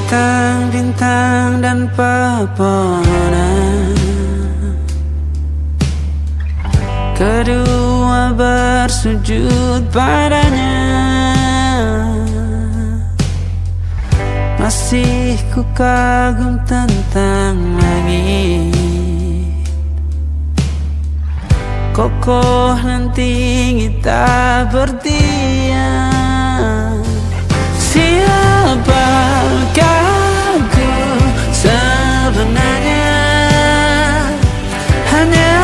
bintang-bintang dan pepohonan, kedua bersujud padanya. Masih ku kagum tentang langit, kokoh dan tinggi tak bertiang. Siapakah aku sebenarnya? Hanya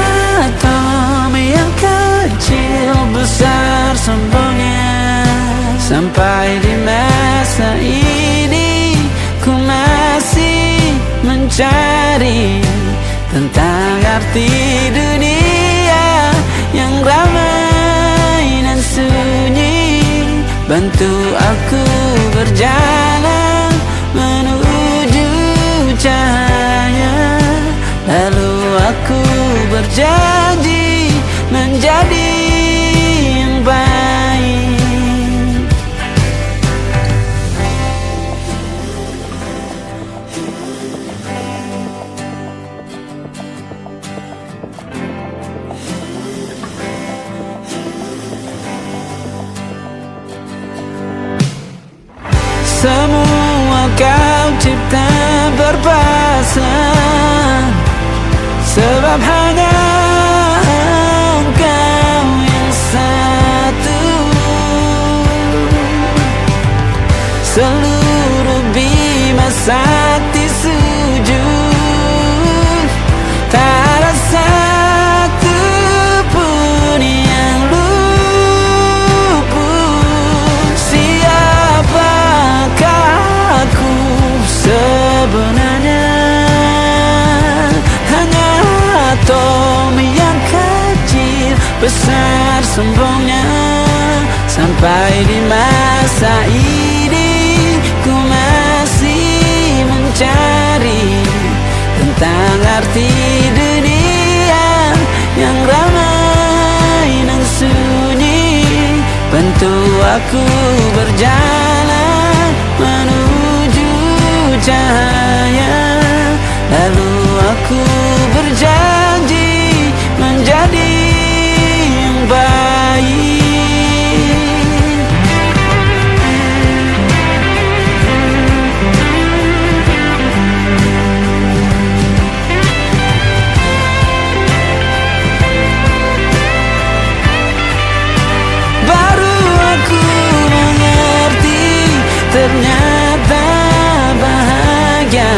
atom yang kecil besar sombongnya. Sampai di masa ini ku masih mencari tentang arti dunia yang ramai dan sunyi. Bantu aku berjalan menuju cahaya, lalu aku berjanji menjadi yang baik. Semua kau cipta berpasang, sebab hanya engkau yang satu. Seluruh bima sakti sujud, tak ada satu pun yang luput. Siapakah aku sebenarnya? Hanya atom yang kecil besar sombongnya. Sampai di masa ini ku masih mencari tentang arti dunia yang ramai dan sunyi. Bantu aku berjalan menuju cahaya, lalu aku berjanji menjadi yang baik. Baru aku mengerti ternyata bahagia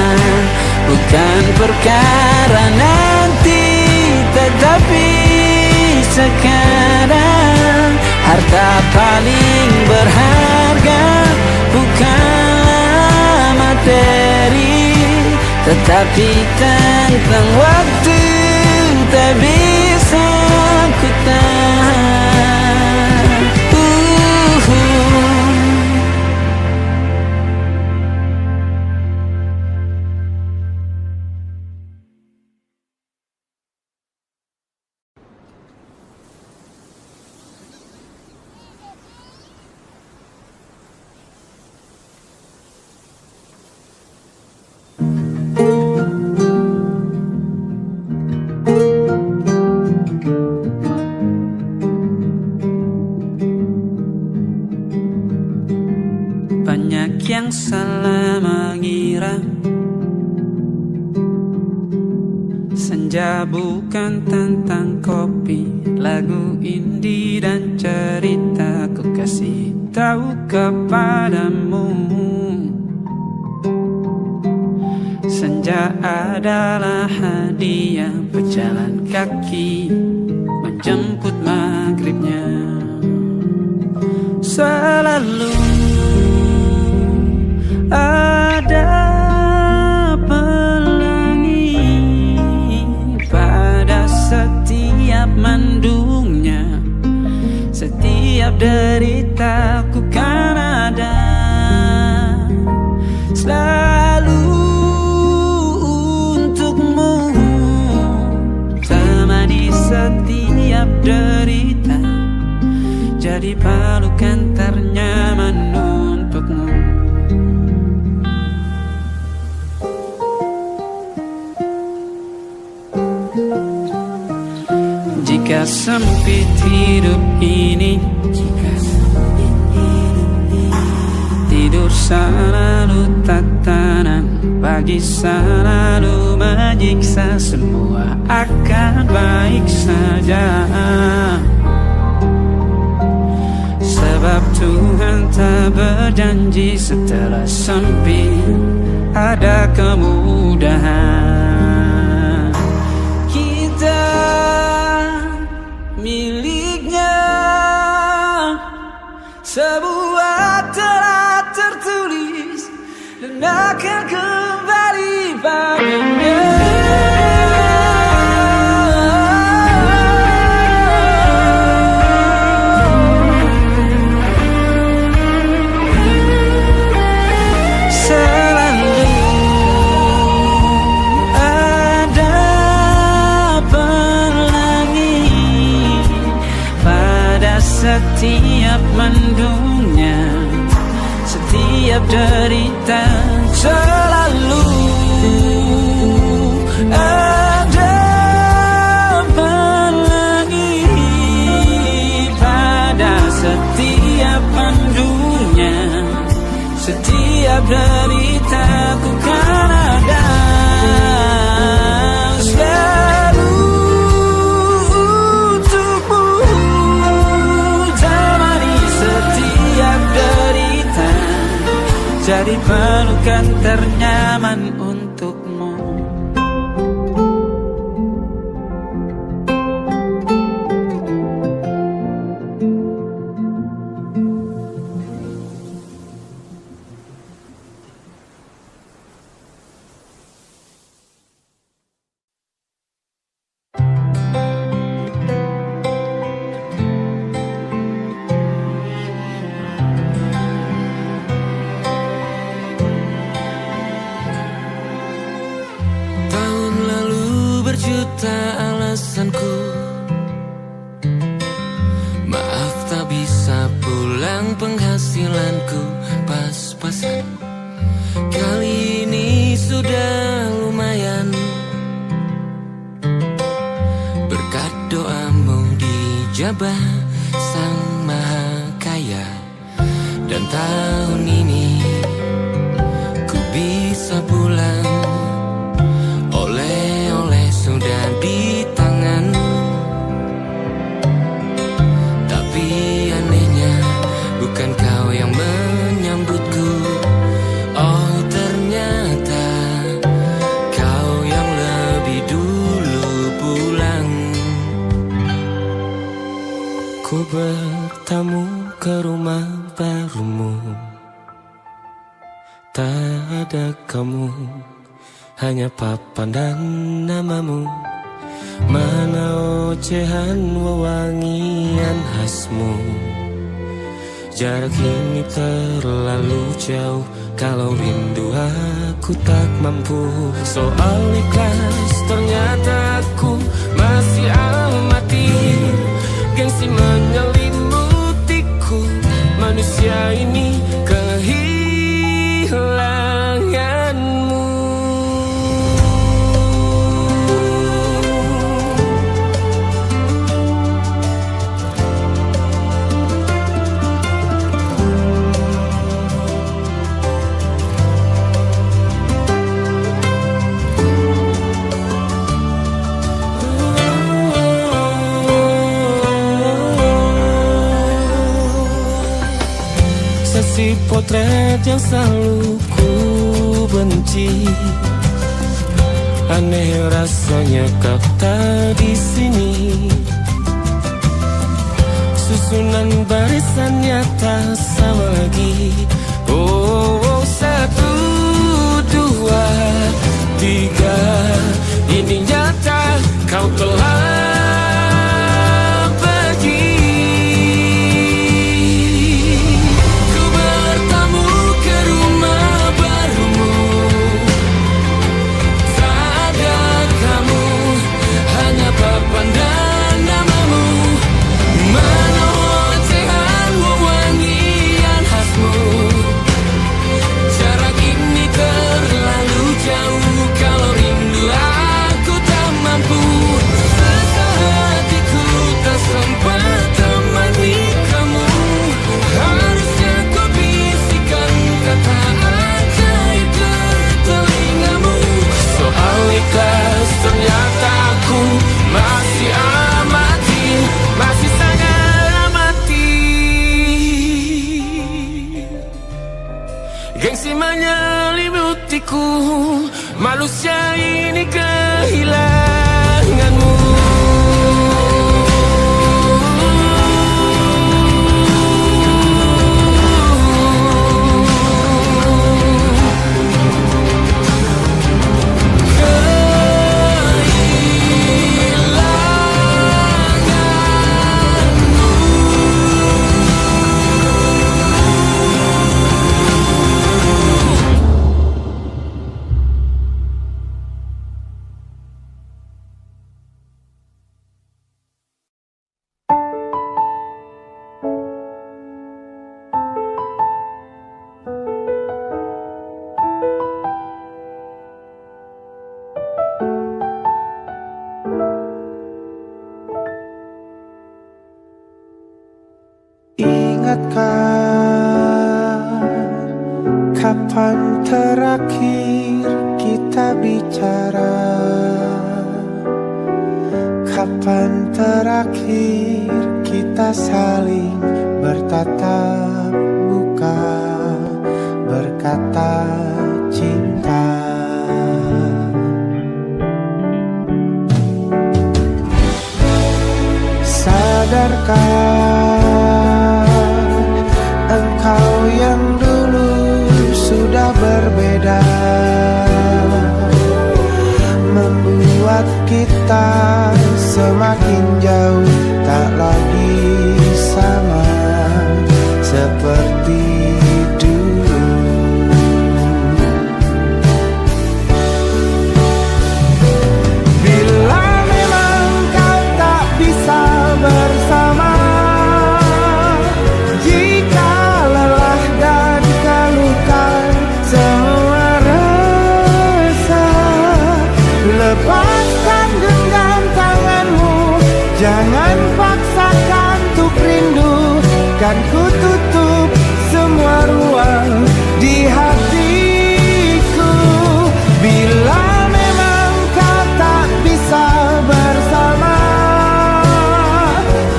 bukan perkara nanti, tetapi sekarang. Harta paling berharga bukanlah materi, tetapi tentang waktu tak bisa ku tahan. Banyak yang salah mengira senja bukan tentang kopi, lagu indie dan cerita. Ku kasih tahu kepadamu, senja adalah hadiah pejalan kaki menjemput maghribnya. Selalu ada pelangi pada setiap mendungnya. Setiap derita ku kan ada selalu untukmu, temani setiap derita, jadi pelukan ternyaman untukmu. sempit hidup ini, tidur selalu tatanan, pagi selalu menyiksa, semua akan baik saja. Sebab Tuhan tak berjanji setelah sempit ada kemudahan. Kita miliknya, sebuah telah tertulis dan akan kembali padanya. Setiap mendungnya, setiap derita, selalu ada pelangi. Pada setiap mendungnya, setiap derita, ku kan ada. Jadi pelukan ternyaman untukmu. Berjuta alasanku, maaf tak bisa pulang, penghasilanku pas-pasan. Kali ini sudah lumayan, berkat doamu dijabah Sang Maha Kaya. Dan tahun ini ku bisa pulang, sudah di tangan. Tapi anehnya bukan kau yang menyambutku. Oh ternyata kau yang lebih dulu pulang. Ku bertamu ke rumah barumu, tak ada kamu, hanya papan dan namamu. Mana ocehan wewangian khasmu. Jarak ini terlalu jauh, kalau rindu aku tak mampu. Soal ikhlas ternyata aku masih amati, gengsi menyelimutiku. Manusia ini kehilanganmu. Si potret yang selalu ku benci, aneh rasanya kau tak di sini. Susunan barisannya tak sama lagi. Oh, 1, 2, 3, ini nyata kau telah namamu. Mana ocehan wewangian khasmu. Gengsi menyelimutiku, manusia ini kehilanganmu. Ingatkah kapan terakhir kita bicara? Kapan terakhir kita saling bertatap muka, berkata cinta? Sadarkah engkau yang dulu sudah berbeda, membuat kita semakin jauh, tak lagi sama seperti dulu. Bila memang kau tak bisa bersama, lepaskan genggam tanganmu, jangan paksakan untuk rindu. Kan ku tutup semua ruang di hatiku. Bila memang kau tak bisa bersama,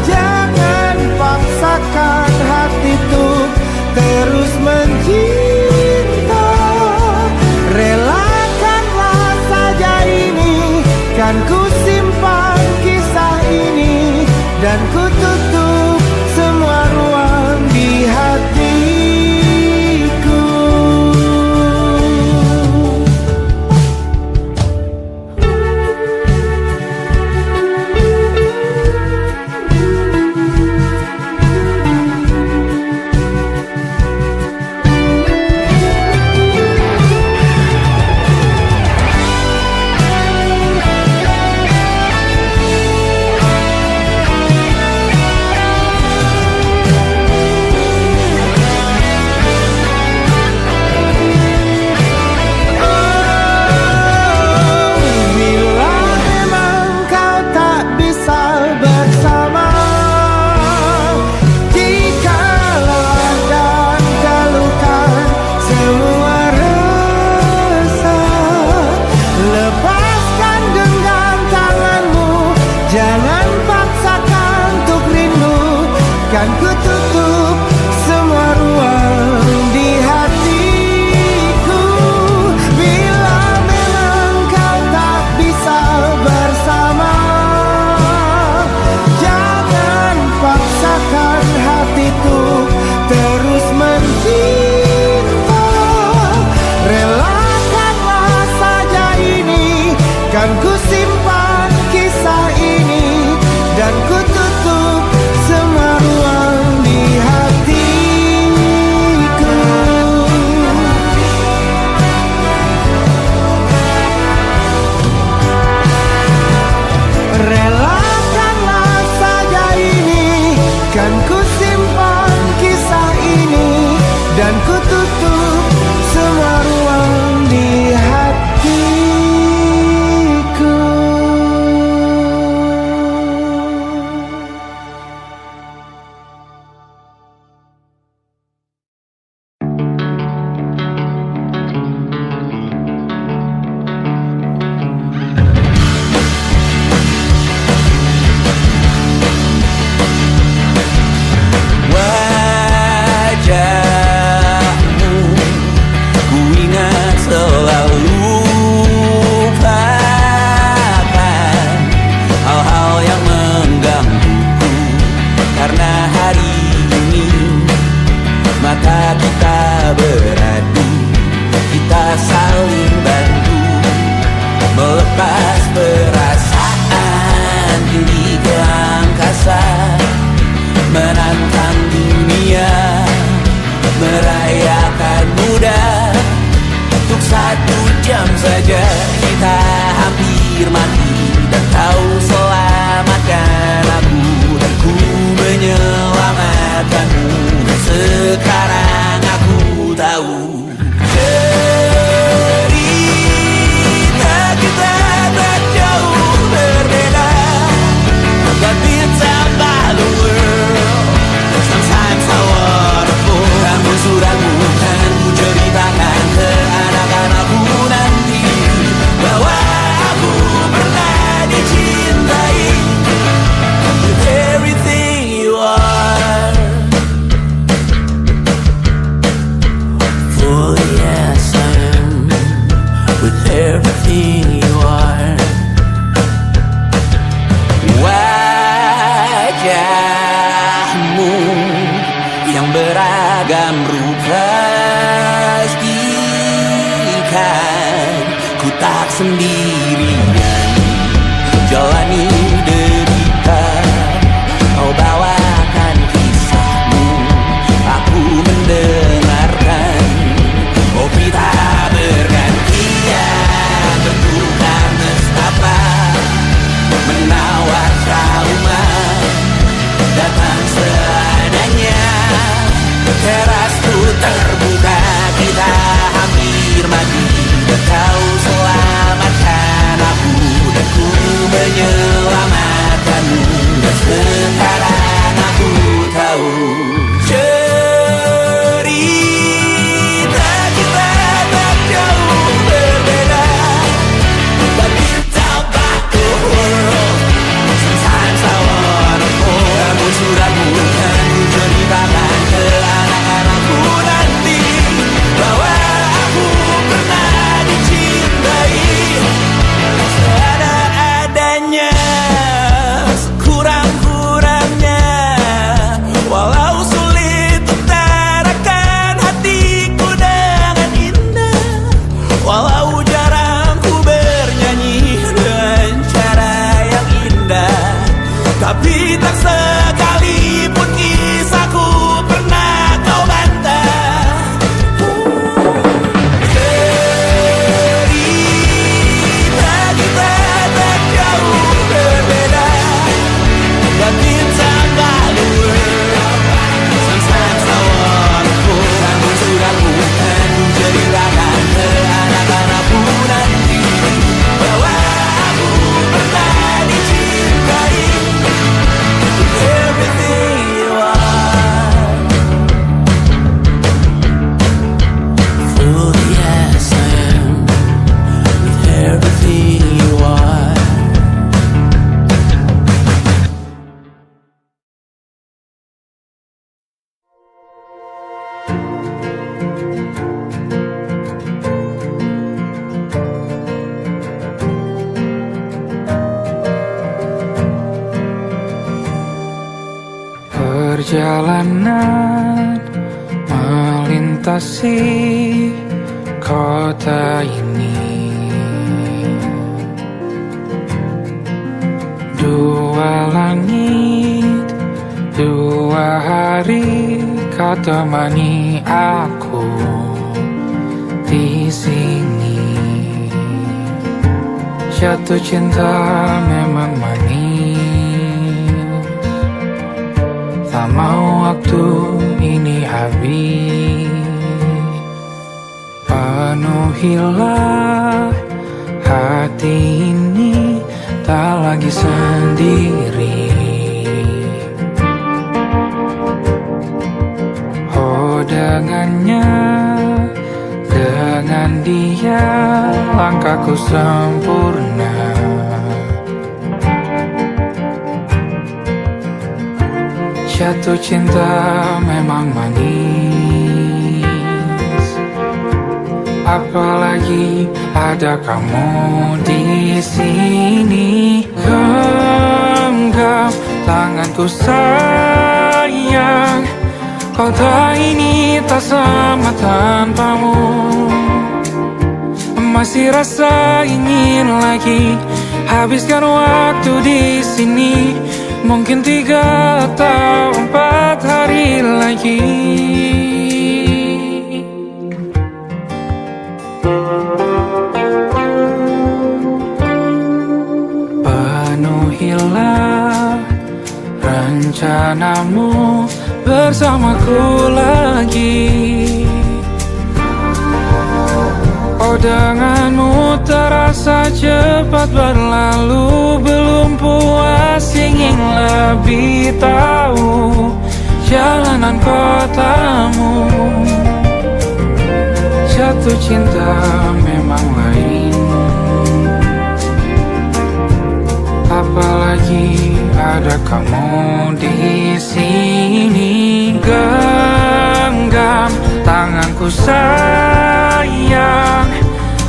jangan paksakan hati untuk terus mencinta. Relakanlah saja ini, kan ku simpan kisah ini, dan ku tutup semua ruang di hatiku. Jangan paksakan untuk rindu, kan ku tutup semua ruang di hatiku. Bila memang kau tak bisa bersama, jangan paksakan hatiku terus mencinta. Relakanlah saja ini, kan ku simpan kisah ini, dan ku tutup semua ruang di hatiku. Relakanlah saja ini, kan ku simpan kisah ini, dan ku tutup semua ruang di hatiku. 1 jam saja kita hampir mati, dan kau selamatkan aku, dan ku menyelamatkanmu. Dan sekarang aku tahu cerita kita tak jauh berbeda, but it's about the world. Sometimes I wanna fall. Namun suratmu kan ku ceritakan ke anak-anakku nanti, bahwa aku pernah dicintai with everything you are. For yes I am with everything you are. Wajahmu yang beragam rupa pastikan ku tak sendirian jalani derita. Kau bawakan kisahmu, aku mendengarkan. Oh kita bergantian bertukar nestapa, menawar trauma datang seadanya. Terasku terbuka, kita hampir mati, dan kau selamatkan aku, dan ku menyelamatkanmu. Dan sekarang aku tahu cerita kita tak jauh berbeda, but it's about the world. Sometimes I wanna fall. Namun suratmu kan ku ceritakan ke anak-anakku nanti, bahwa aku pernah dicintai seada-adanya, sekurang-kurangnya. Walau sulit utarakan hatiku dengan indah, walau jarang ku bernyanyi dengan cara yang indah, tapi tak sekalipun kisahku pernah kau bantah. Cerita kita tak jauh berbeda, but it's about the world. Sometimes I wanna fall. Namun suratmu kan ku ceritakan ke anak-anakku nanti, bahwa aku pernah dicintai with everything you are. Fully yes I am with everything you are. Perjalanan melintasi kota ini, 2 langit, 2 hari kau temani aku di sini. Jatuh cinta memang manis, tak mau waktu ini habis. Penuhilah hati ini, tak lagi sendiri. Oh dengannya, dengan dia langkahku sempurna. Jatuh cinta memang manis, apalagi ada kamu di sini. Genggam tanganku sayang, kota ini tak sama tanpamu. Masih rasa ingin lagi habiskan waktu di sini. Mungkin 3 atau 4 hari lagi. Denganmu terasa cepat berlalu, belum puas ingin lebih tahu jalanan kotamu. Jatuh cinta memang lain, apalagi ada kamu di sini. Genggam tanganku sayang,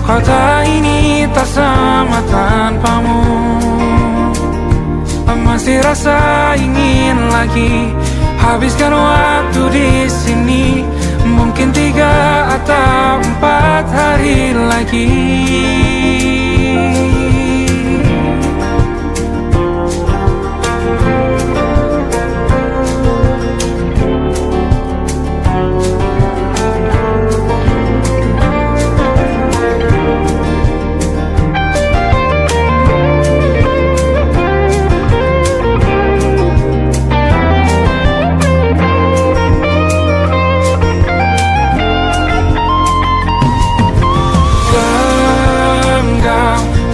kota ini tak sama tanpamu. Masih rasa ingin lagi habiskan waktu di sini. Mungkin 3 atau 4 hari lagi.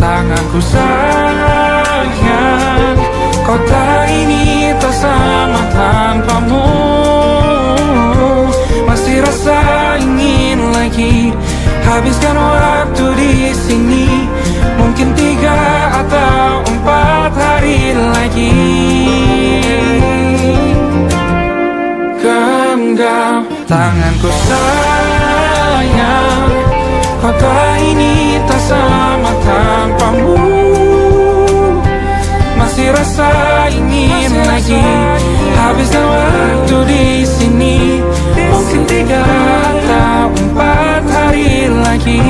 Tanganku sayang, kota ini tak sama tanpamu. Masih rasa ingin lagi habiskan waktu di sini. Mungkin 3 atau 4 hari lagi. Genggam tanganku sayang, kota ini tak sama tanpamu. Masih rasa ingin lagi habiskan waktu di sini. Mungkin 3 atau 4 hari lagi.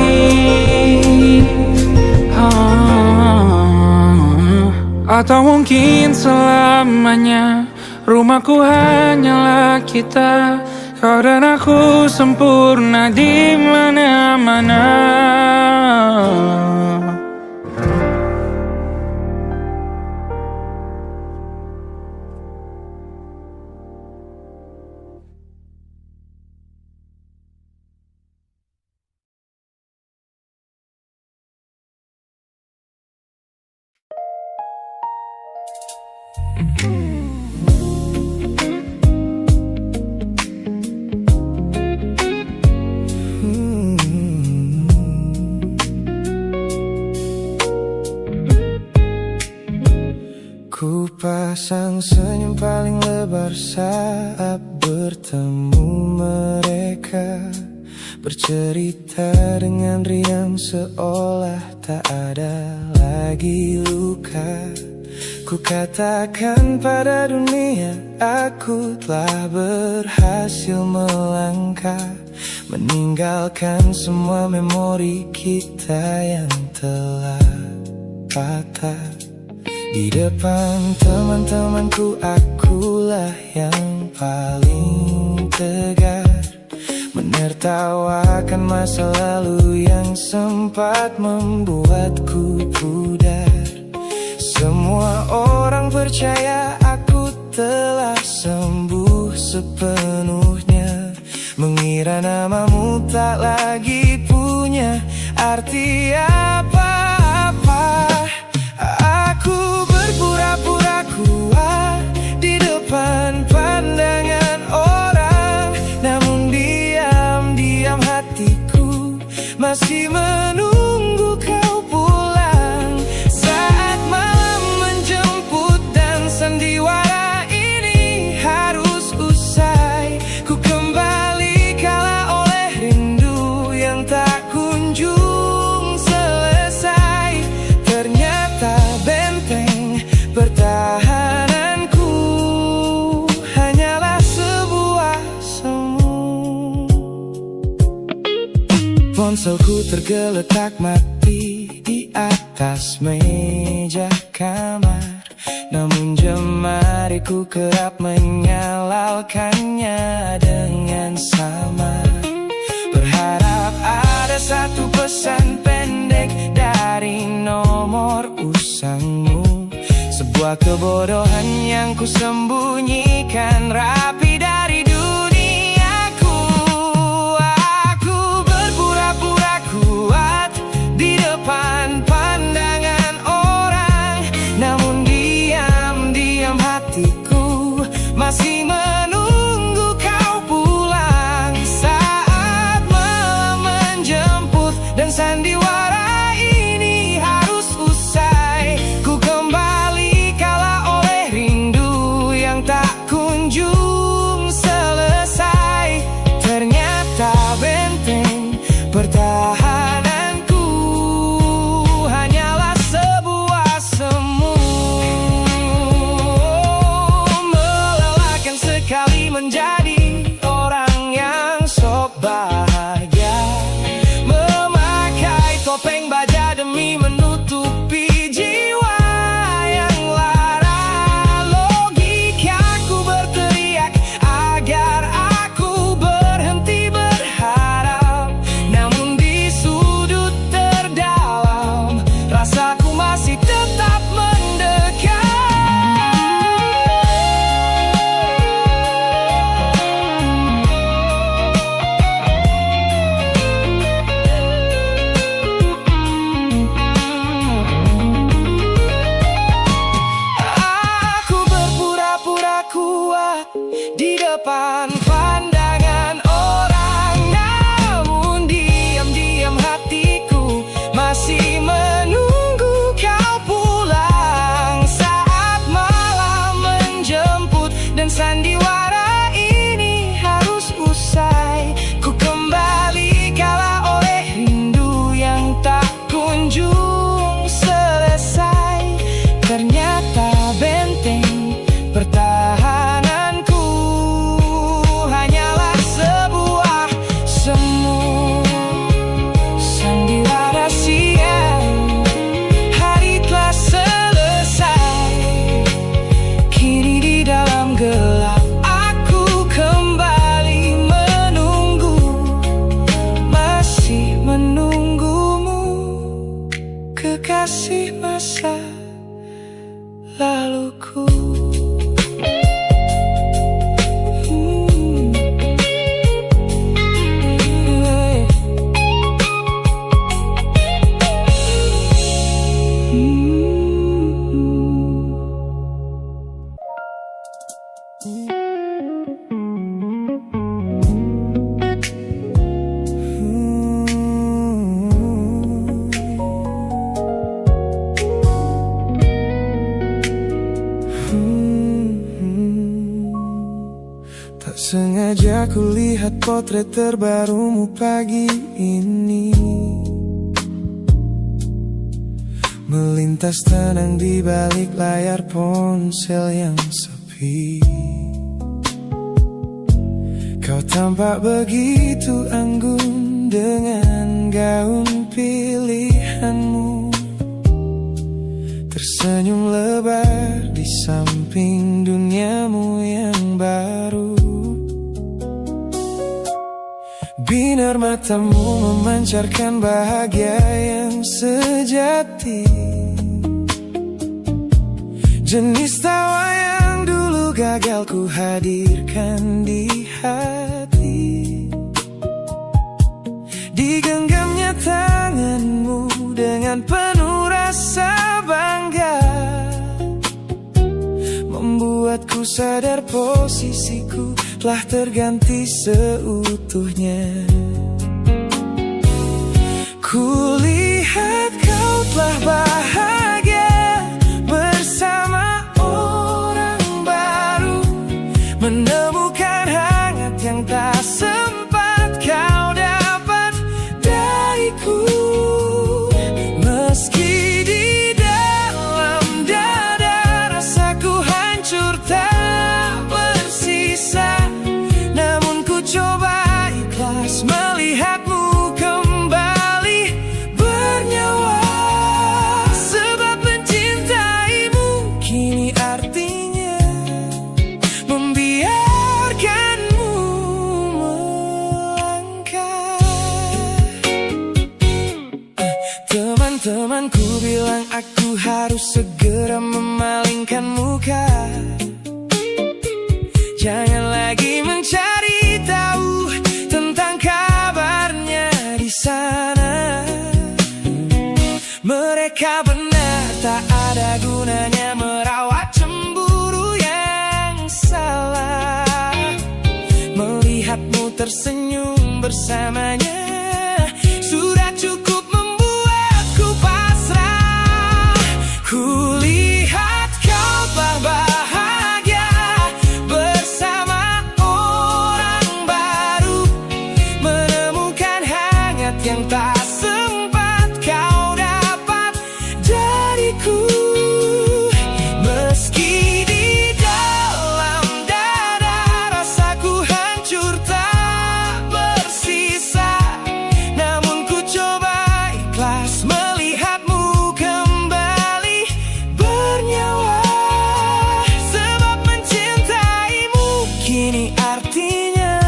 Atau mungkin selamanya. Rumahku hanyalah kita, kau dan aku sempurna di mana-mana. Ku pasang senyum paling lebar saat bertemu mereka, bercerita dengan riang seolah tak ada lagi luka. Ku katakan pada dunia aku telah berhasil melangkah, meninggalkan semua memori kita yang telah patah. Di depan teman-temanku akulah yang paling tegar, menertawakan masa lalu yang sempat membuatku pudar. Semua orang percaya aku telah sembuh sepenuhnya, mengira namamu tak lagi punya arti apa-apa. Aku berpura-pura kuat di depan pandangan orang, namun diam-diam hatiku masih menunggu kau pulang. Saat malam menjemput dan sandiwara ini harus usai, ku kembali kalah oleh rindu yang tak kunjung selesai. Ternyata benteng pertahananku hanyalah sebuah semu. Ponselku tergeletak mati di atas meja kamar, namun jemariku kerap menyalakannya dengan samar. Berharap ada satu pesan pendek dari nomor usangmu, sebuah kebodohan yang ku sembunyikan rapi dari duniaku. Aku berpura-pura kuat sandiwara ini harus usai. Ku kembali kala oleh rindu yang tak kunjung selesai. Ternyata benteng pertahananku hanyalah sebuah semu. Melelahkan sekali menjadi orang yang sok bahagia, memakai topeng baja demi menutupi jiwa yang lara. Logikaku berteriak agar aku berhenti berharap, namun di sudut terdalam rasaku masih tetap mendekat. Aku berpura-pura kuat di depan pandangan orang, namun diam-diam hatiku masih menunggu kau pulang saat malam menjemput. Dan sandiwara ini harus usai. Ku kembali kala oleh rindu yang tak kunjung selesai. Ternyata benteng pertahananku hanyalah sebuah semu. Sandiwara siang, hari telah selesai. Kini di dalam gelap aku kembali menunggu, masih menunggumu, kekasih masa laluku. Tak sengaja kulihat potret terbarumu pagi ini, melintas tenang di balik layar ponsel yang sepi. Kau tampak begitu anggun dengan gaun pilihanmu, tersenyum lebar di samping duniamu yang baru. Binar matamu memancarkan bahagia yang sejati, jenis tawa yang dulu gagal ku hadirkan di hati. Digenggamnya tanganmu dengan penuh rasa bangga, membuatku sadar posisiku telah terganti seutuhnya. Kulihat kau telah bahagia bersama orang baru, menemukan hangat yang tak sempat kau dapat dariku. Meski di dalam dada rasaku hancur tak bersisa, namun ku coba ikhlas melihatmu kembali bernyawa. Sebab mencintaimu kini artinya membiarkanmu melangkah. Teman-temanku bilang aku harus segera memalingkan muka, jangan lagi mencari tahu tentang kabarnya di sana. Mereka benar, tak ada gunanya merawat cemburu yang salah. Melihatmu tersenyum bersamanya sudah cukup yang tak sempat kau dapat dariku. Meski di dalam dada rasaku hancur tak bersisa, namun ku coba ikhlas melihatmu kembali bernyawa. Sebab mencintaimu kini artinya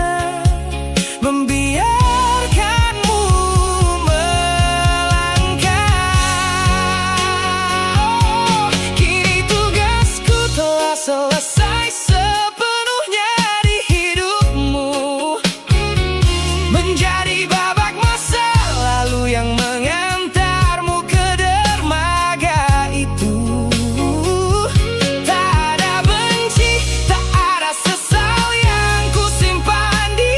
membiarkanmu melangkah. Kini tugasku telah selesai sepenuhnya di hidupmu, menjadi babak masa lalu yang mengantarmu ke dermaga itu. Tak ada benci, tak ada sesal yang ku simpan di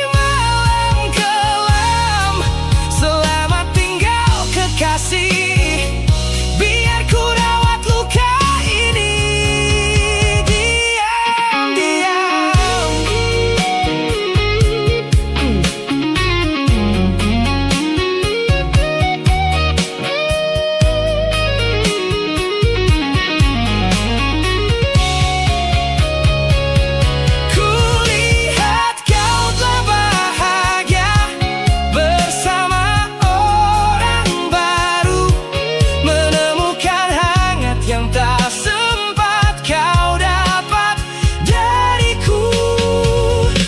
malam kelam. Selamat tinggal kekasih, biar ku rawat luka ini diam-diam. Kulihat kau telah bahagia bersama orang baru, menemukan hangat yang tak sempat kau dapat dariku.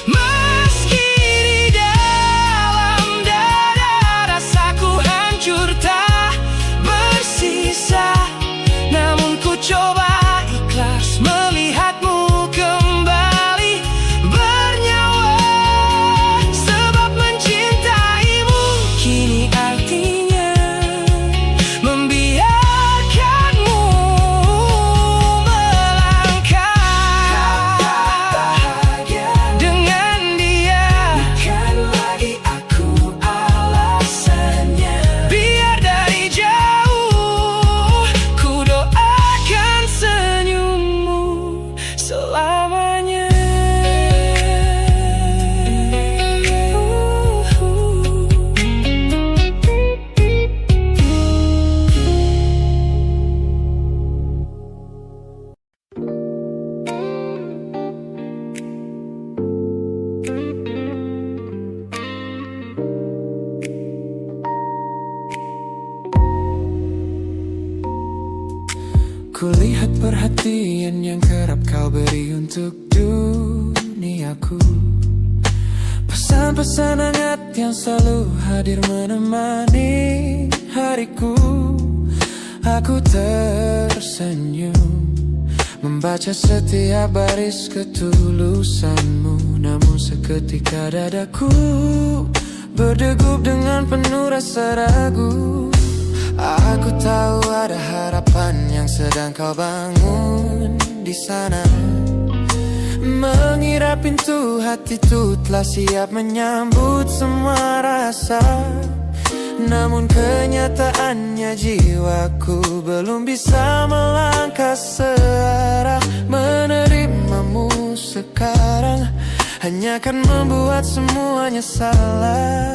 Meski di dalam dada rasaku hancur tak bersisa, namun ku coba ikhlas melihatmu kembali bernyawa. Sebab mencintaimu kini artinya membiarkanmu melangkah dengan dia. Bukan lagi aku alasannya, biar dari jauh ku doakan senyummu selamanya. Kulihat perhatian yang kerap kau beri untuk duniaku, pesan-pesan hangat yang selalu hadir menemani hariku. Aku tersenyum membaca setiap baris ketulusanmu, namun seketika dadaku berdegup dengan penuh rasa ragu. Aku tahu ada harapan yang sedang kau bangun di sana. Mengira pintu hati itu telah siap menyambut semua rasa, namun kenyataannya jiwaku belum bisa melangkah searah. Menerimamu sekarang hanya akan membuat semuanya salah.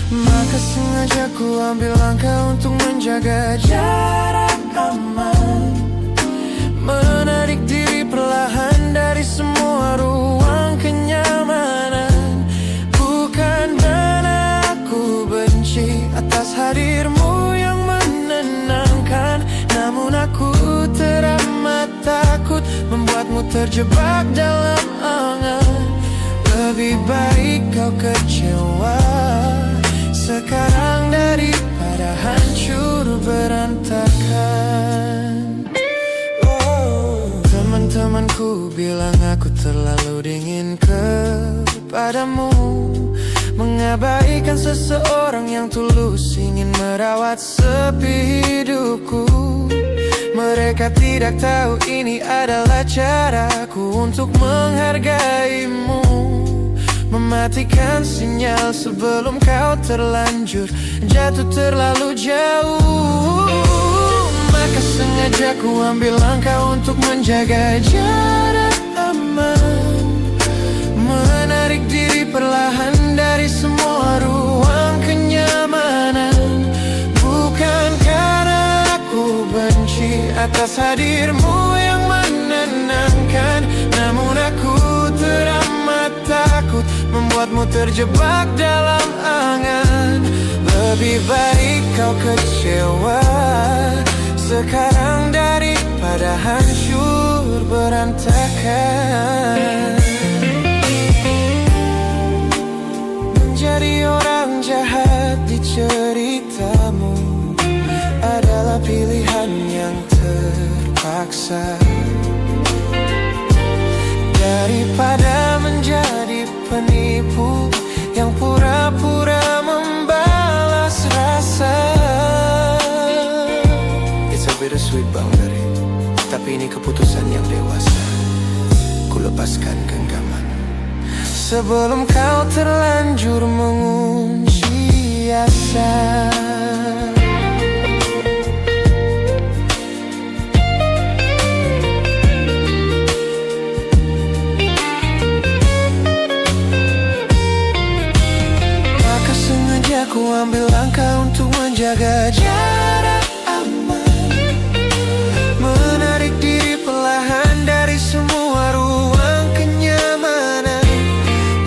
Maka sengaja ku ambil langkah untuk menjaga jarak aman, menarik diri perlahan dari semua ruang kenyamanan. Bukan karena aku benci atas hadirmu yang menenangkan, namun aku teramat takut membuatmu terjebak dalam angan. Lebih baik kau kecewa sekarang daripada hancur berantakan. Teman-temanku bilang aku terlalu dingin kepadamu, mengabaikan seseorang yang tulus ingin merawat sepi hidupku. Mereka tidak tahu ini adalah caraku untuk menghargaimu, mematikan sinyal sebelum kau terlanjur jatuh terlalu jauh. Maka sengaja ku ambil langkah untuk menjaga jarak aman, menarik diri perlahan dari semua ruang kenyamanan. atas hadirmu yang menenangkan. Namun aku teramat takut membuatmu terjebak dalam angan. Lebih baik kau kecewa sekarang daripada hancur berantakan. Menjadi orang jahat di ceritamu adalah pilihan yang terpaksa, daripada menjadi penipu yang pura-pura membalas rasa. It's a bittersweet boundary, tapi ini keputusan yang dewasa. Ku lepaskan genggaman sebelum kau terlanjur mengunci asa. Aku ambil langkah untuk menjaga jarak aman, menarik diri perlahan dari semua ruang kenyamanan.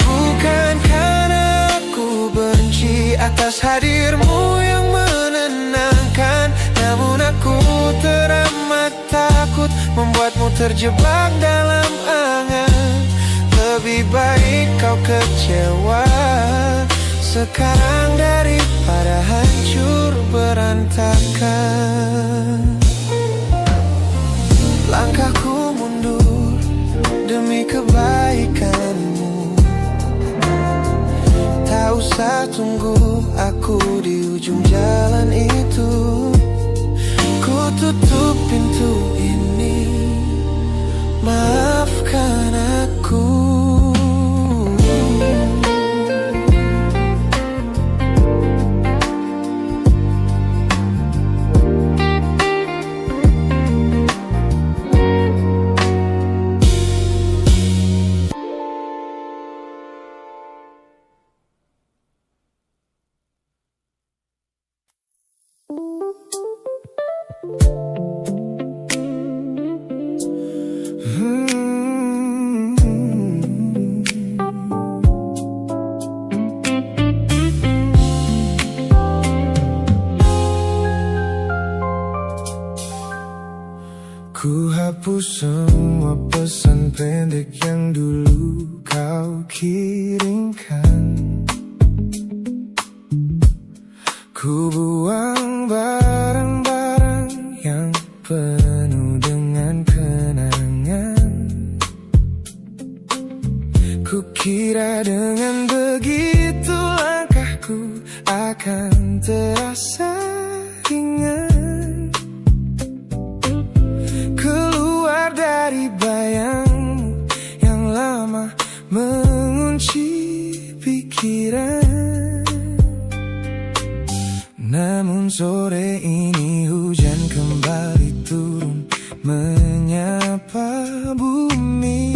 Bukan karena aku benci atas hadirmu yang menenangkan, namun aku teramat takut membuatmu terjebak dalam angan. Lebih baik kau kecewa sekarang daripada hancur berantakan. Langkahku mundur demi kebaikanmu. Tak usah tunggu aku di ujung jalan itu. Ku tutup pintu ini, maafkan aku. Ku hapus semua pesan pendek yang dulu kau kirimkan. Ku buang barang-barang yang penuh dengan kenangan. Ku kira dengan begitu langkahku akan terasa ringan, keluar dari bayangmu yang lama mengunci pikiran. Namun sore ini hujan kembali turun menyapa bumi,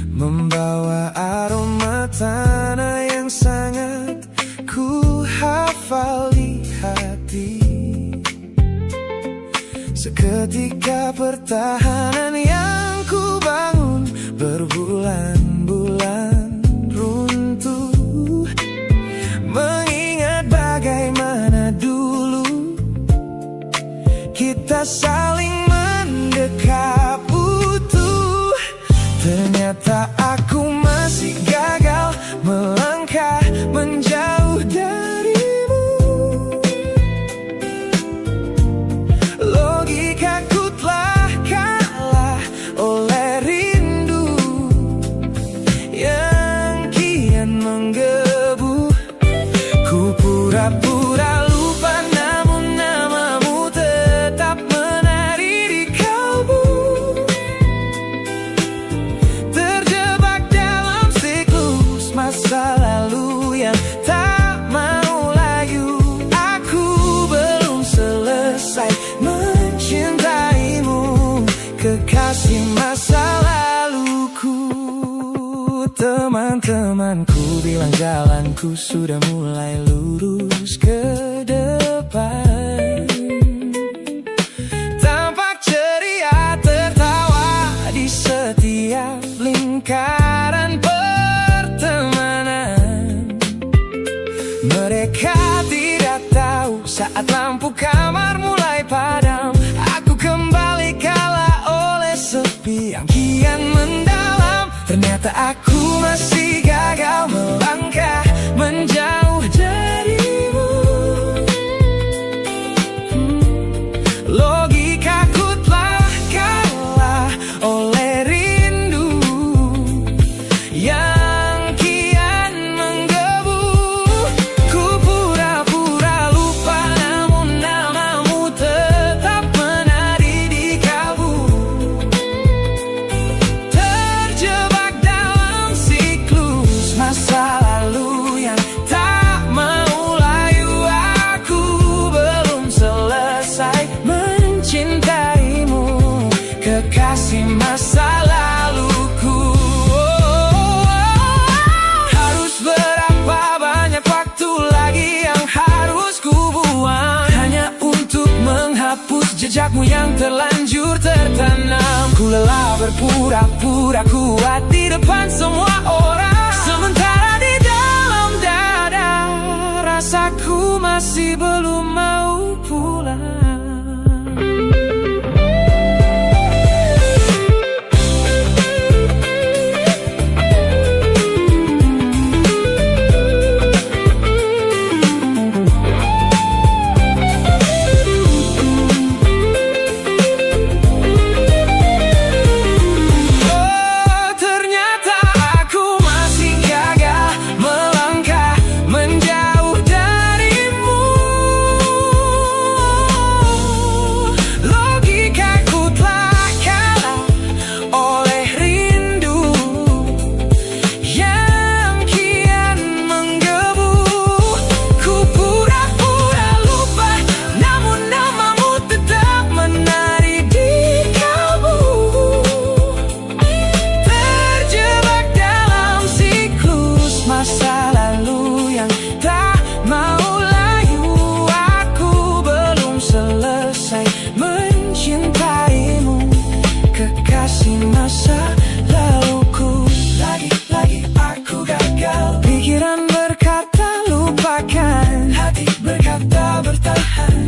membawa aroma tanah yang sangat ku hafal di hati. Seketika pertahanan yang ku bangun berbulan-bulan runtuh, mengingat bagaimana dulu kita saling mendekap utuh. Ternyata aku masih gagal melangkah menjauh darimu. Logikaku telah kalah oleh rindu yang kian menggebu. Ku pura-pura lupa, namun namamu tetap menari di kalbu. Terjebak dalam siklus masa lalu yang tak mau layu. Aku belum selesai mencintaimu, kekasih masa laluku. Teman-temanku bilang jalanku sudah mulai lurus ke depan. sifatmu yang terlanjur tertanam. Ku lelah berpura-pura kuat di depan semua orang, sementara di dalam dada rasaku masih belum mau pulang.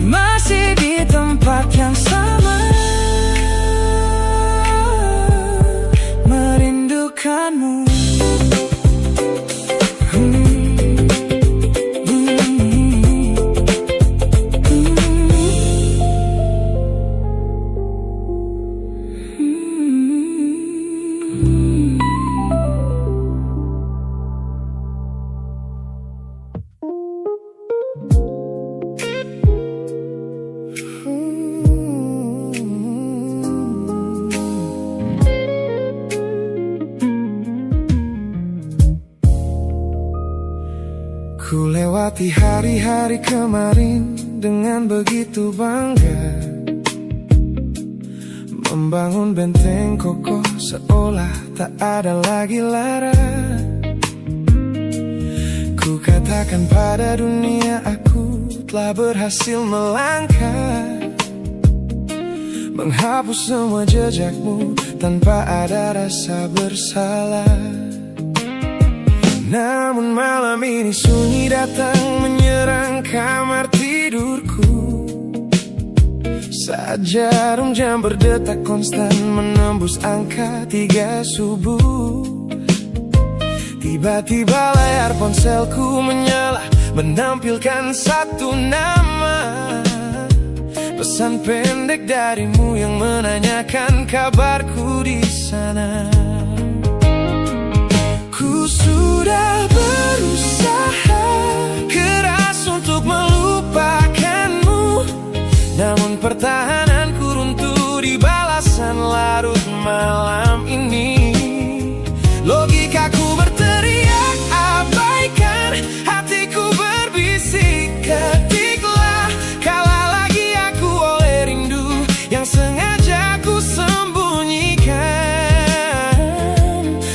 Masih di tempat yang sama, merindukanmu. Ku lewati hari-hari kemarin dengan begitu bangga, membangun benteng kokoh seolah tak ada lagi lara. Ku katakan pada dunia aku telah berhasil melangkah, menghapus semua jejakmu tanpa ada rasa bersalah. Namun malam ini sunyi datang menyerang kamar tidurku, saat jarum jam berdetak konstan menembus angka 3 subuh. Tiba-tiba layar ponselku menyala, menampilkan satu nama, pesan pendek darimu yang menanyakan kabarku di sana. Ku sudah berusaha keras untuk melupakanmu, namun pertahananku runtuh di balasan larut malam ini. Logikaku berteriak abaikan, hatiku berbisik ketiklah, kalah lagi aku oleh rindu yang sengaja ku sembunyikan.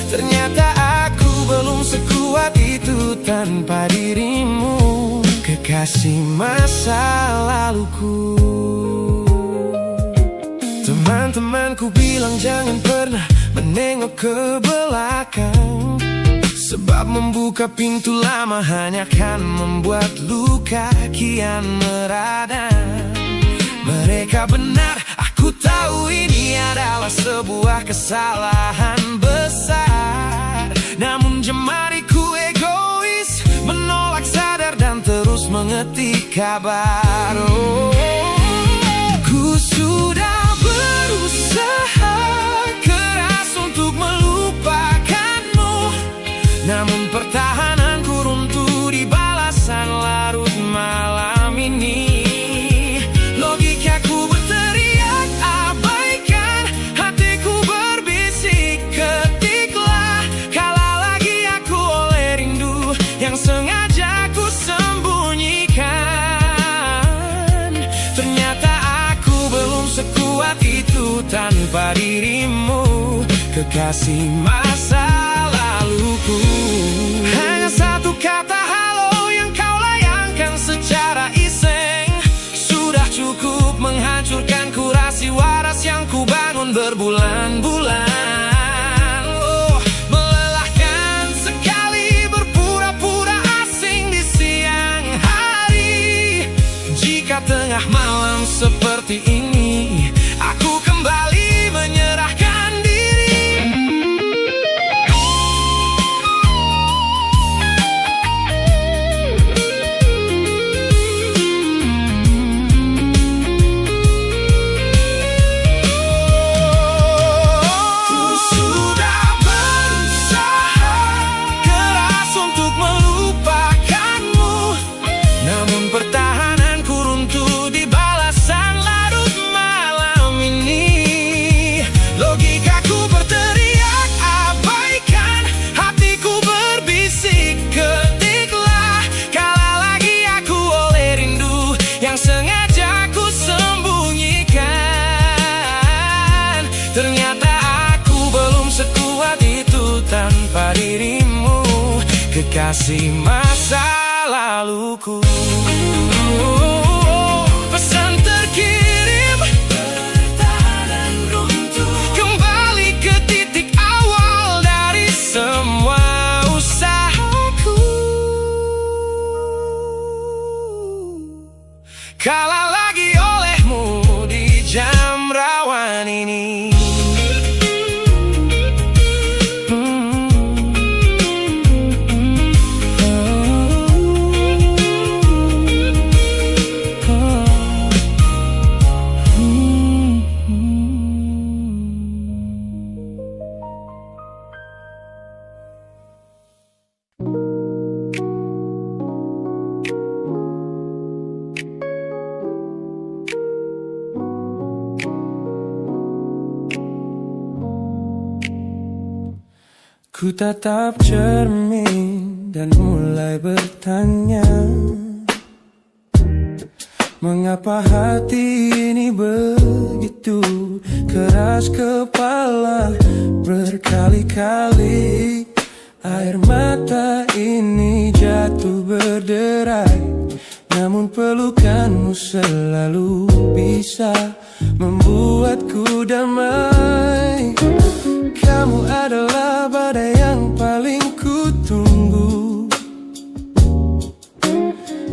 Ternyata belum sekuat itu tanpa dirimu, kekasih masa laluku. Teman-temanku bilang jangan pernah menengok ke belakang, sebab membuka pintu lama hanya akan membuat luka kian meradang. Mereka benar, aku tahu ini adalah sebuah kesalahan besar, namun jemariku egois menolak sadar dan terus mengetik kabar. Ku sudah berusaha keras untuk melupakanmu, namun pertahananku runtuh di balasan larut malam ini. Logikaku berteriak abaikan, hatiku berbisik ketiklah, kalah lagi aku oleh rindu yang sengaja ku sembunyikan. Ternyata aku belum sekuat itu tanpa dirimu, kekasih masa laluku. Hanya satu kata halo yang kau layangkan secara iseng sudah cukup menghancurkan ku rasa. berbulan-bulan. Oh, melelahkan sekali berpura-pura asing di siang hari. Jika tengah malam seperti ini aku kembali menyerahkan diri. Pertahananku runtuh di balasan larut malam ini. Logikaku berteriak abaikan, hatiku berbisik ketiklah. Kalah lagi aku oleh rindu yang sengaja ku sembunyikan. Ternyata aku belum sekuat itu tanpa dirimu, kekasih masa laluku. Pesan terkirim, pertahanan runtuh, kembali ke titik awal dari semua usahaku. Kalah lagi olehmu di jam rawan ini. Ku tatap cermin dan mulai bertanya, mengapa hati ini begitu keras kepala. Berkali-kali air mata ini jatuh berderai, namun pelukanmu selalu bisa membuatku damai. Kamu adalah badai yang paling ku tunggu.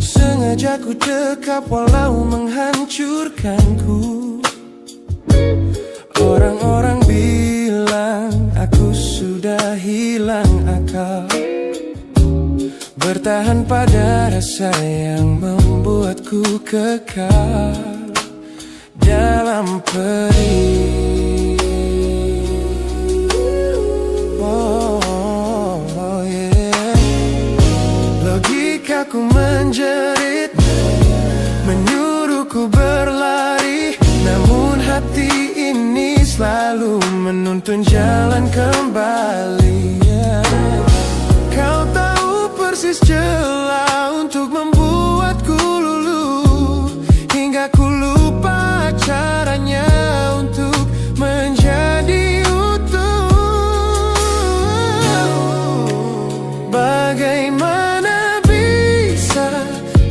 Sengaja ku dekap walau menghancurkanku. Orang-orang bilang aku sudah hilang akal, bertahan pada rasa yang membuatku kekal dalam perih. Logikaku menjerit, menyuruhku berlari, namun hati ini selalu menuntun jalan kembali. Kau tahu persis celah untuk membuatku luluh, hingga ku lupa caranya untuk menjadi utuh. Bagaimana bisa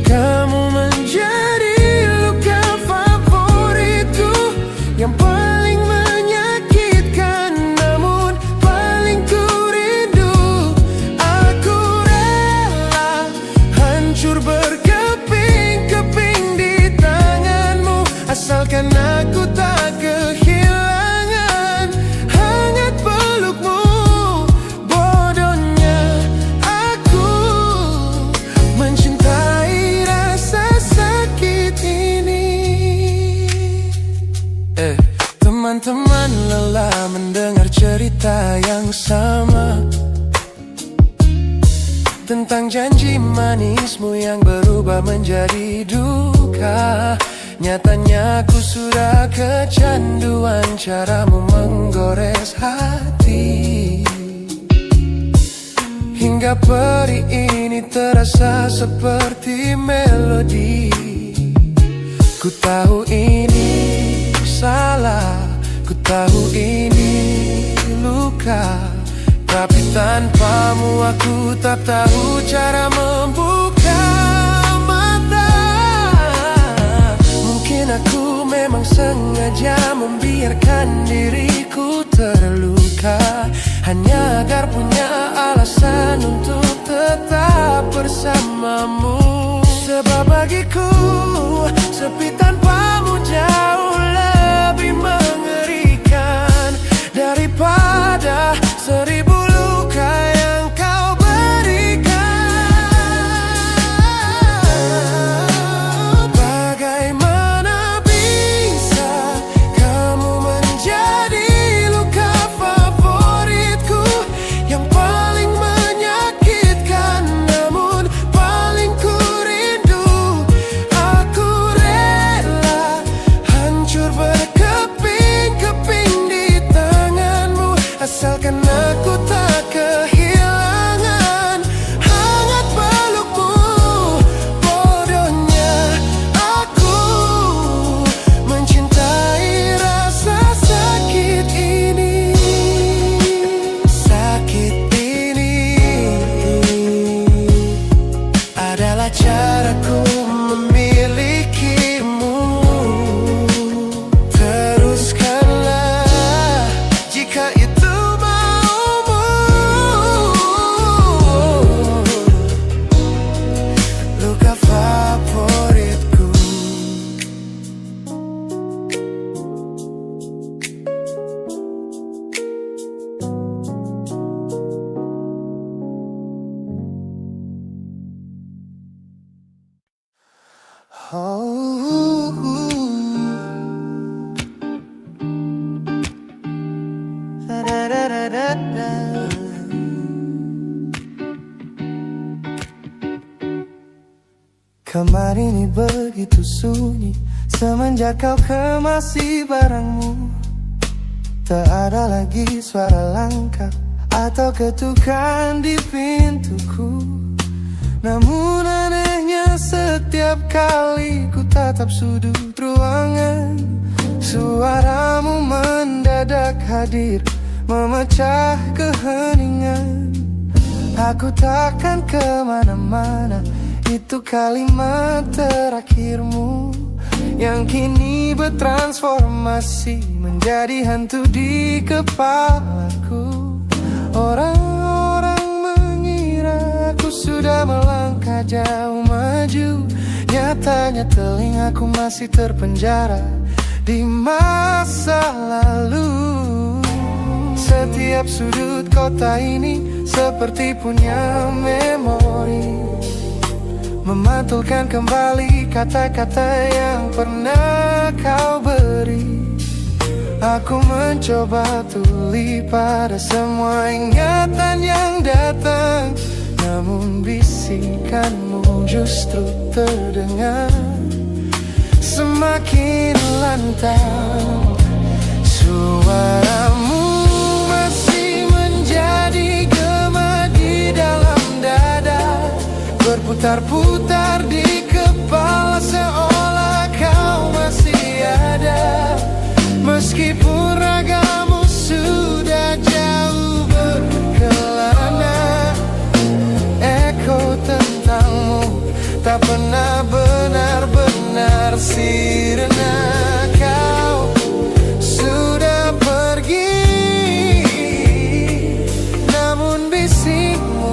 kamu menjadi luka favoritku, yang paling menyakitkan namun paling ku rindu. Aku rela hancur berkeping-keping di tanganmu, asalkan aku tak kehilangan hangat pelukmu. Bodohnya aku mencintai rasa sakit ini. Teman-teman lelah mendengar cerita yang sama, tentang janji manismu yang berubah menjadi duka. Nyatanya ku sudah kecanduan caramu menggores hati, hingga perih ini terasa seperti melodi. Ku tahu ini salah, ku tahu ini luka, tapi tanpamu aku tak tahu cara membuka mata. Mungkin aku memang sengaja membiarkan diriku ku terluka, hanya agar punya alasan untuk tetap bersamamu. Sebab bagiku sepi tanpamu jauh lebih mengerikan daripada 1000 luka yang kau berikan. Bagaimana bisa kamu menjadi luka favoritku yang paling menyakitkan, namun paling ku rindu. Aku rela hancur berkeping-keping di tanganmu, asalkan aku tak kehilangan hangat pelukmu. Bodohnya aku mencintai rasa sakit ini. Sakit ini adalah caraku memilikimu. Teruskanlah jika itu maumu. Luka favoritku. Kemarin ini begitu sunyi semenjak kau kemasi barangmu. Tak ada lagi suara langkah atau ketukan di pintuku. Namun anehnya setiap kali ku tatap sudut ruangan, suaramu mendadak hadir memecah keheningan. Aku takkan kemana-mana, itu kalimat terakhirmu yang kini bertransformasi menjadi hantu di kepalaku. Orang-orang mengira aku sudah melangkah jauh maju, nyatanya telingaku masih terpenjara di masa lalu. Setiap sudut kota ini seperti punya memori, memantulkan kembali kata-kata yang pernah kau beri. Aku mencoba tuli pada semua ingatan yang datang, namun bisikanmu justru terdengar semakin lantang. Suaramu masih menjadi gema di dalam dada, berputar-putar di kepala seolah kau masih ada. Meskipun ragamu sudah jauh berkelana, eko tentangmu tak pernah benar-benar sirna. Kau sudah pergi, namun bisikmu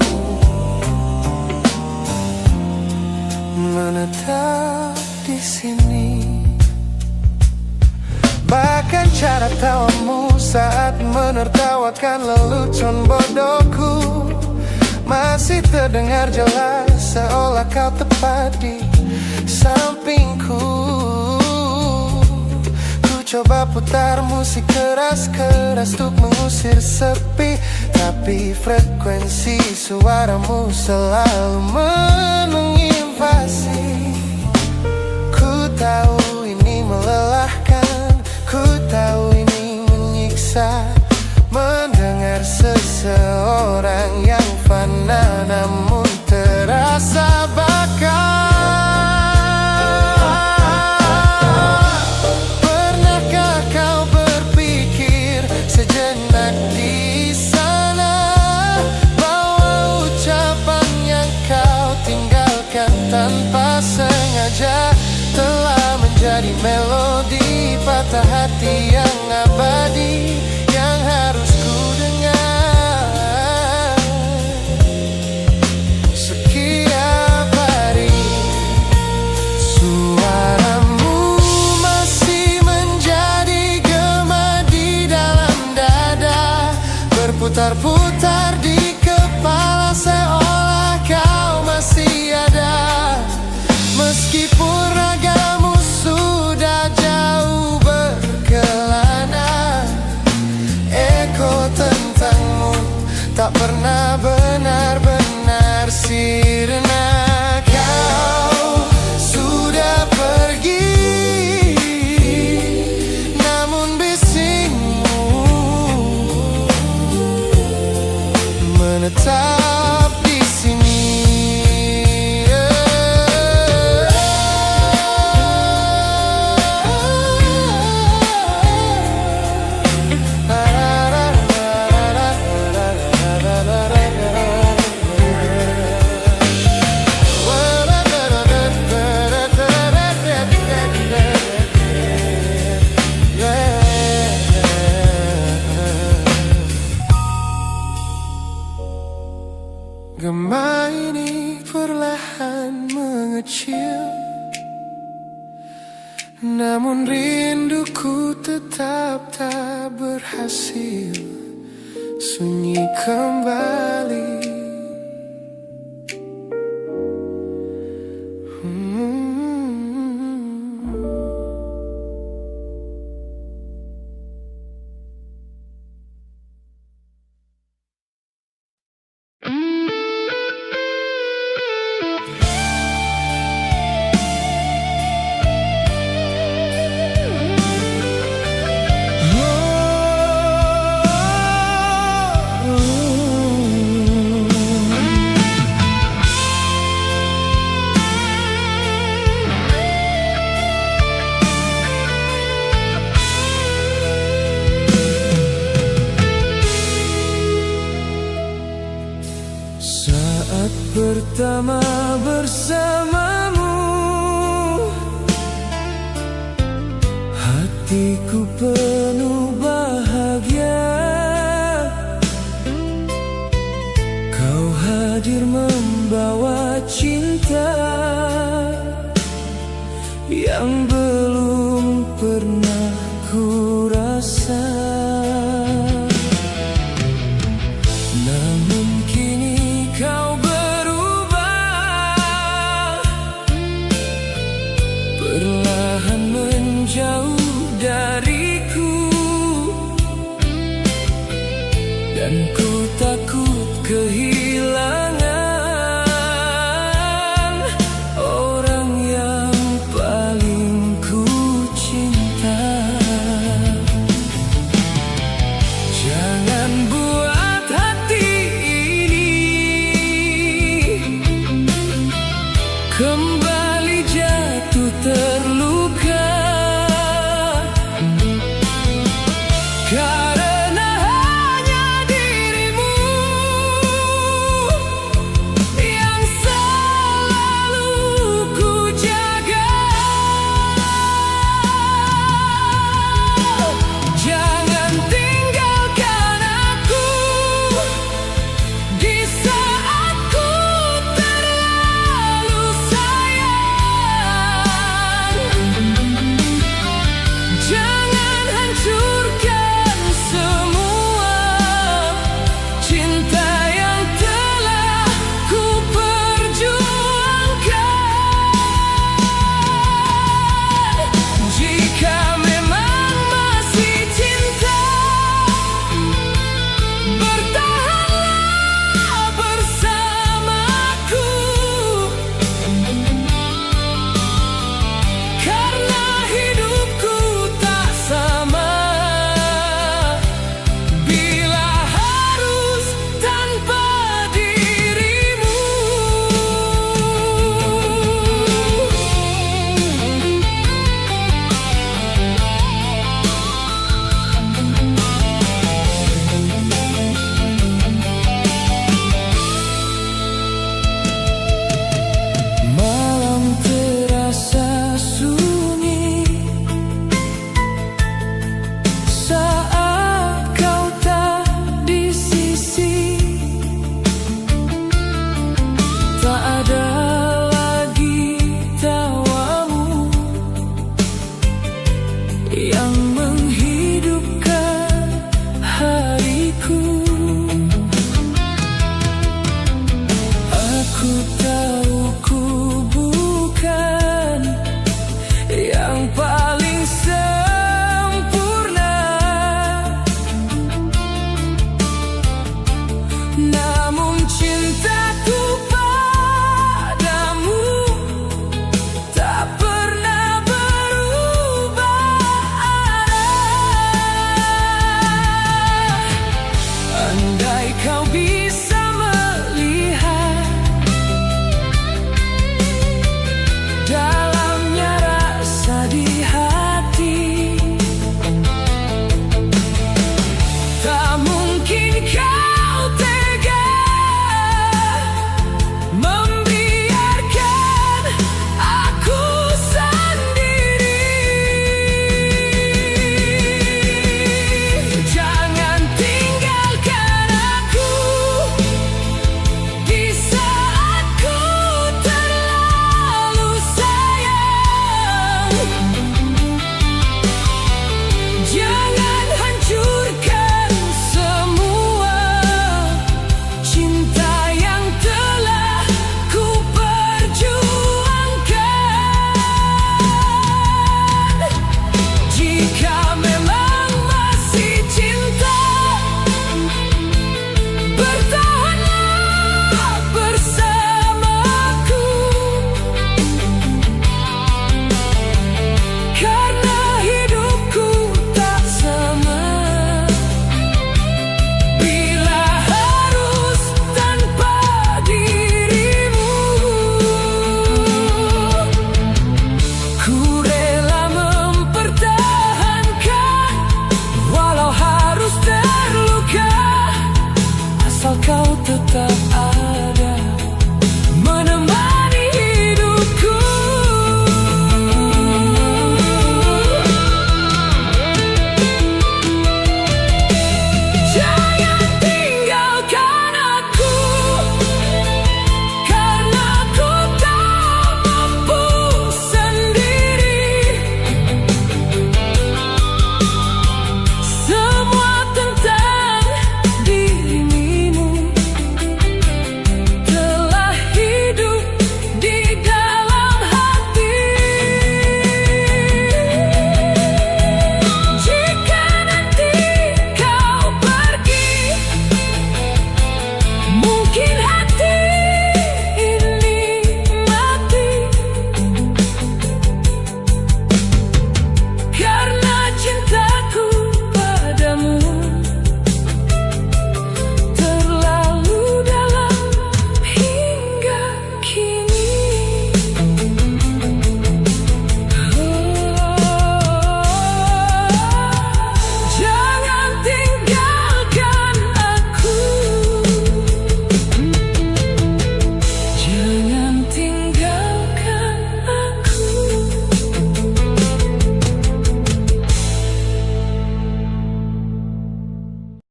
menetap di sini. Bahkan cara tawamu saat menertawakan lelucon bodohku masih terdengar jelas, seolah kau tepat di sampingku. Ku coba putar musik keras-keras untuk mengusir sepi, tapi frekuensi suaramu selalu menginvasi. Ku tahu ini melelahkan, ku tahu ini menyiksa, mendengar seseorang yang fana namun terasa bakal. Pernahkah kau berpikir sejenak di sana bahwa ucapan yang kau tinggalkan tanpa sengaja telah menjadi melodi patah hati yang abadi, perlahan mengecil, namun rinduku tetap tak berhasil sunyi kembali. Saat pertama bersamamu, hatiku penuh bahagia. Kau hadir membawa cinta yang belum pernah ku rasa. Namun kini kau berubah, perlahan menjauh dariku, dan ku takut kehilangan orang yang paling ku cinta. Jangan buat hati ini kembali jatuh